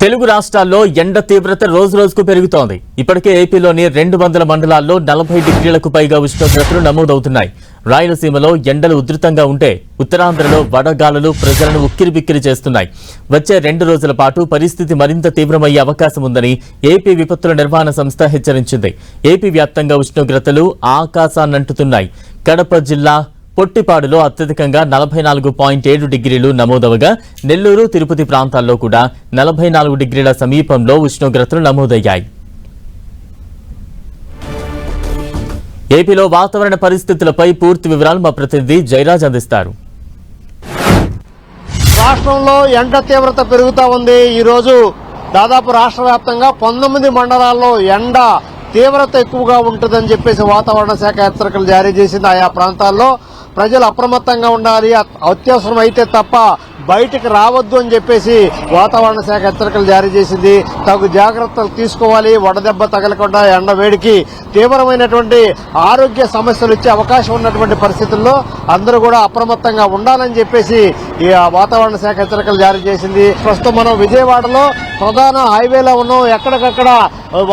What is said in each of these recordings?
తెలుగు రాష్ట్రాల్లో ఎండ తీవ్రత రోజు రోజుకు పెరుగుతోంది. ఇప్పటికే ఏపీలోని 200 మండలాల్లో 40 డిగ్రీలకు పైగా ఉష్ణోగ్రతలు నమోదవుతున్నాయి. రాయలసీమలో ఎండలు ఉధృతంగా ఉంటే ఉత్తరాంధ్రలో వడగాలులు ప్రజలను ఉక్కిరిబిక్కిరి చేస్తున్నాయి. వచ్చే 2 రోజుల పాటు పరిస్థితి మరింత తీవ్రమయ్యే అవకాశం ఉందని ఏపీ విపత్తుల నిర్వహణ సంస్థ హెచ్చరించింది. ఏపీ వ్యాప్తంగా ఉష్ణోగ్రతలు ఆకాశాన్నంటుతున్నాయి. కడప జిల్లా పొట్టిపాడులో అత్యధికంగా 44.7 డిగ్రీలు నమోదవగా నెల్లూరు, తిరుపతి ప్రాంతాల్లో కూడా 44 డిగ్రీల సమీపంలో ఉష్ణోగ్రతలు నమోదయ్యాయి. ఏపీలో వాతావరణ పరిస్థితులపై పూర్తి వివరాలు మా ప్రతినిధి జయరాజ్ అందిస్తారు. రాష్ట్రంలో ఎండ తీవ్రత పెరుగుతా ఉంది. ఈ రోజు దాదాపు రాష్ట్ర వ్యాప్తంగా 19 మండలాల్లో ఎండ తీవ్రత ఎక్కువగా ఉంటుందని చెప్పేసి వాతావరణ శాఖ హెచ్చరికలు జారీ చేసింది. ఆయా ప్రాంతాల్లో ప్రజలు అప్రమత్తంగా ఉండాలి, అత్యవసరం అయితే తప్ప బయటికి రావద్దు అని చెప్పేసి వాతావరణ శాఖ హెచ్చరికలు జారీ చేసింది. తగు జాగ్రత్తలు తీసుకోవాలి. వడదెబ్బ తగలకుండా ఎండ వేడికి తీవ్రమైనటువంటి ఆరోగ్య సమస్యలు వచ్చే అవకాశం ఉన్నటువంటి పరిస్థితుల్లో అందరూ కూడా అప్రమత్తంగా ఉండాలని చెప్పేసి ఈ వాతావరణ శాఖ హెచ్చరికలు జారీ చేసింది. ప్రస్తుతం మనం విజయవాడలో ప్రధాన హైవేలో ఉన్నాం. ఎక్కడికక్కడ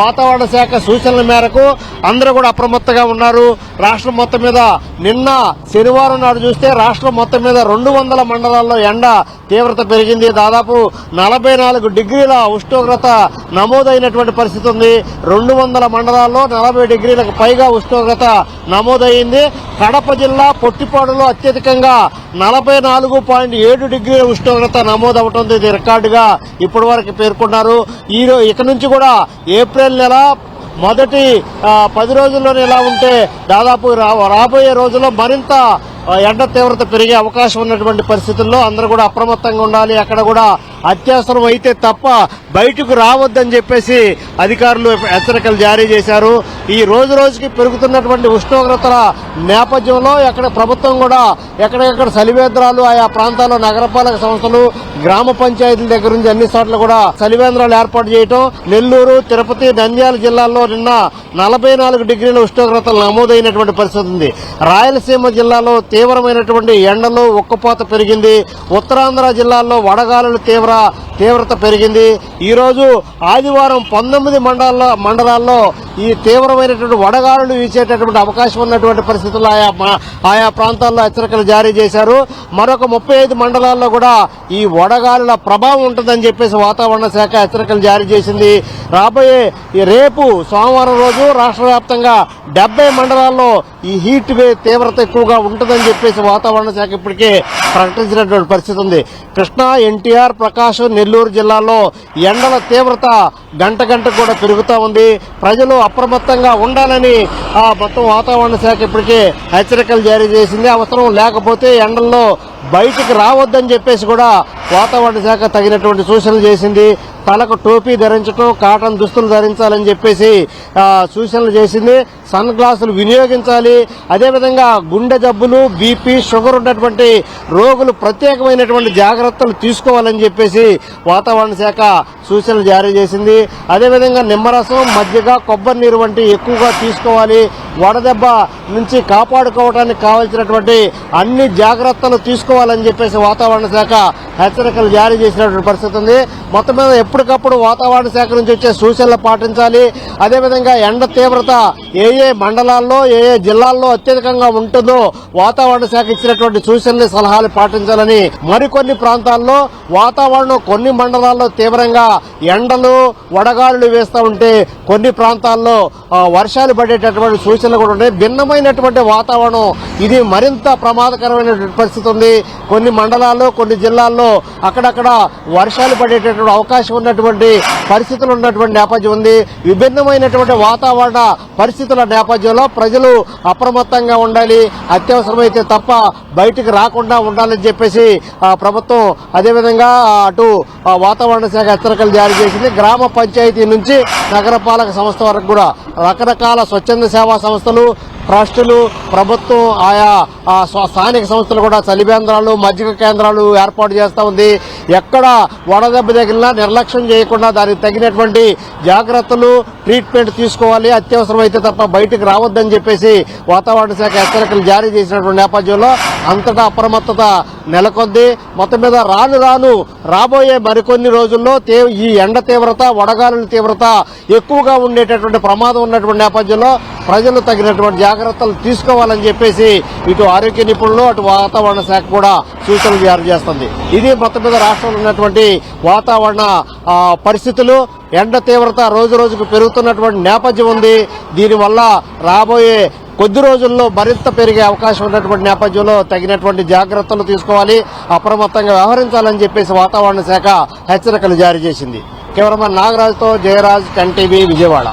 వాతావరణ శాఖ సూచనల మేరకు అందరూ కూడా అప్రమత్తంగా ఉన్నారు. రాష్ట్రం మొత్తం మీద నిన్న శనివారం నాడు చూస్తే రాష్ట్రం మొత్తం మీద 200 మండలాల్లో ఎండ తీవ్రత పెరిగింది. దాదాపు 44 డిగ్రీల ఉష్ణోగ్రత నమోదైనటువంటి పరిస్థితి ఉంది. 200 మండలాల్లో 40 డిగ్రీలకు పైగా ఉష్ణోగ్రత నమోదైంది. కడప జిల్లా పొట్టిపాడులో అత్యధికంగా 44.7 డిగ్రీల ఉష్ణోగ్రత నమోదవుతుంది. ఇది రికార్డుగా ఇప్పటి వరకు పేర్కొన్నారు. ఇక నుంచి కూడా ఏప్రిల్ నెల మొదటి 10 రోజుల్లోనే ఇలా ఉంటే దాదాపు రాబోయే రోజుల్లో మరింత ఎండ తీవ్రత పెరిగే అవకాశం ఉన్నటువంటి పరిస్థితుల్లో అందరూ కూడా అప్రమత్తంగా ఉండాలి. అక్కడ కూడా అత్యవసరం అయితే తప్ప బయటకు రావద్దని చెప్పేసి అధికారులు హెచ్చరికలు జారీ చేశారు. ఈ రోజు రోజుకి పెరుగుతున్నటువంటి ఉష్ణోగ్రతల నేపథ్యంలో ప్రభుత్వం కూడా ఎక్కడెక్కడ చలివేంద్రాలు ఆయా ప్రాంతాల్లో నగరపాలక సంస్థలు, గ్రామ పంచాయతీల దగ్గర నుంచి అన్ని చోట్ల కూడా చలివేంద్రాలు ఏర్పాటు చేయడం. నెల్లూరు, తిరుపతి, నంద్యాల జిల్లాల్లో నిన్న 44 డిగ్రీల ఉష్ణోగ్రతలు నమోదైనటువంటి పరిస్థితి ఉంది. రాయలసీమ జిల్లాలో తీవ్రమైనటువంటి ఎండలు, ఉక్కపోత పెరిగింది. ఉత్తరాంధ్ర జిల్లాల్లో వడగాలులు తీవ్రత పెరిగింది. ఈ రోజు ఆదివారం 19 మండలాల్లో ఈ తీవ్రమైనటువంటి వడగాలులు వీచేటటువంటి అవకాశం ఉన్నటువంటి పరిస్థితుల్లో ఆయా ప్రాంతాల్లో హెచ్చరికలు జారీ చేశారు. మరొక 35 మండలాల్లో కూడా ఈ వడగాలుల ప్రభావం ఉంటుందని చెప్పేసి వాతావరణ శాఖ హెచ్చరికలు జారీ చేసింది. రాబోయే రేపు సోమవారం రోజు రాష్ట్ర వ్యాప్తంగా 70 మండలాల్లో ఈ హీట్ వేవ్ తీవ్రత ఎక్కువగా ఉంటుందని చెప్పేసి వాతావరణ శాఖ ఇప్పటికే ప్రకటించినటువంటి పరిస్థితి ఉంది. కృష్ణా, ఎన్టీఆర్, ప్రకాశం, నెల్లూరు జిల్లాల్లో ఎండల తీవ్రత గంటకు కూడా పెరుగుతూ ఉంది. ప్రజలు అప్రమత్తంగా ఉండాలని మొత్తం వాతావరణ శాఖ ఇప్పటికే హెచ్చరికలు జారీ చేసింది. అవసరం లేకపోతే ఎండల్లో బయటికి రావద్దని చెప్పేసి కూడా వాతావరణ శాఖ తగినటువంటి సూచనలు చేసింది. తలకు టోపీ ధరించడం, కాటన్ దుస్తులు ధరించాలని చెప్పేసి సూచనలు చేసింది. సన్ గ్లాసులు వినియోగించాలి. అదేవిధంగా గుండె జబ్బులు, బీపీ, షుగర్ ఉన్నటువంటి రోగులు ప్రత్యేకమైనటువంటి జాగ్రత్తలు తీసుకోవాలని చెప్పేసి వాతావరణ శాఖ సూచనలు జారీ చేసింది. అదేవిధంగా నిమ్మరసం, మజ్జిగ, కొబ్బరి నీరు వంటి ఎక్కువగా తీసుకోవాలి. వడదెబ్బ నుంచి కాపాడుకోవడానికి కావాల్సినటువంటి అన్ని జాగ్రత్తలు తీసుకోవాలని చెప్పేసి వాతావరణ శాఖ హెచ్చరికలు జారీ చేసినటువంటి పరిస్థితి ఉంది. మొత్తం మీద ఎప్పటికప్పుడు వాతావరణ శాఖ నుంచి వచ్చే సూచనలు పాటించాలి. అదేవిధంగా ఎండ తీవ్రత ఏ మండలాల్లో, ఏ జిల్లాల్లో అత్యధికంగా ఉంటుందో వాతావరణ శాఖ ఇచ్చినటువంటి సూచనలు, సలహాలు పాటించాలని. మరికొన్ని ప్రాంతాల్లో వాతావరణం కొన్ని మండలాల్లో తీవ్రంగా ఎండలు, వడగాలులు వేస్తూ ఉంటే కొన్ని ప్రాంతాల్లో వర్షాలు పడేటటువంటి సూచనలు కూడా ఉన్నాయి. భిన్నమైనటువంటి వాతావరణం ఇది మరింత ప్రమాదకరమైనటువంటి పరిస్థితి ఉంది. కొన్ని మండలాల్లో, కొన్ని జిల్లాల్లో అక్కడక్కడ వర్షాలు పడేటటువంటి అవకాశం ఉన్నటువంటి పరిస్థితులు ఉన్నటువంటి నేపథ్యం ఉంది. విభిన్నమైనటువంటి వాతావరణ పరిస్థితుల నేపథ్యంలో ప్రజలు అప్రమత్తంగా ఉండాలి. అత్యవసరమైతే తప్ప బయటికి రాకుండా ఉండాలని చెప్పేసి ప్రభుత్వం అదేవిధంగా అటు వాతావరణ శాఖ హెచ్చరికలు జారీ చేసింది. గ్రామ పంచాయతీ నుంచి నగరపాలక సంస్థ వరకు కూడా రకరకాల స్వచ్ఛంద సేవా సంస్థలు, ట్రస్టులు, ప్రభుత్వం, ఆయా స్థానిక సంస్థలు కూడా చలి కేంద్రాలు, మజ్జిగ కేంద్రాలు ఏర్పాటు చేస్తూ ఉంది. ఎక్కడ వడదెబ్బ తగిలినా నిర్లక్ష్యం చేయకుండా దానికి తగినటువంటి జాగ్రత్తలు, ట్రీట్మెంట్ తీసుకోవాలి. అత్యవసరమైతే తప్ప బయటకు రావద్దని చెప్పేసి వాతావరణ శాఖ హెచ్చరికలు జారీ చేసినటువంటి నేపథ్యంలో అంతటా అప్రమత్తత నెలకొంది. మొత్తం మీద రాను రాబోయే మరికొన్ని రోజుల్లో ఈ ఎండ తీవ్రత, వడగాలుల తీవ్రత ఎక్కువగా ఉండేటటువంటి ప్రమాదం ఉన్నటువంటి నేపథ్యంలో ప్రజలు తగినటువంటి జాగ్రత్తలు తీసుకోవాలని చెప్పేసి ఇటు ఆరోగ్య నిపుణులు, అటు వాతావరణ శాఖ కూడా సూచనలు జారీ చేస్తుంది. ఇది మొత్తం మీద రాష్ట్రంలో ఉన్నటువంటి వాతావరణ పరిస్థితులు. ఎండ తీవ్రత రోజు రోజుకు పెరుగుతున్నటువంటి నేపథ్యం ఉంది. దీనివల్ల రాబోయే కొద్ది రోజుల్లో మరింత పెరిగే అవకాశం ఉన్నటువంటి నేపథ్యంలో తగినటువంటి జాగ్రత్తలు తీసుకోవాలి, అప్రమత్తంగా వ్యవహరించాలని చెప్పేసి వాతావరణ శాఖ హెచ్చరికలు జారీ చేసింది. కెమెరామన్ నాగరాజుతో జయరాజ్, 10 టీవీ, విజయవాడ.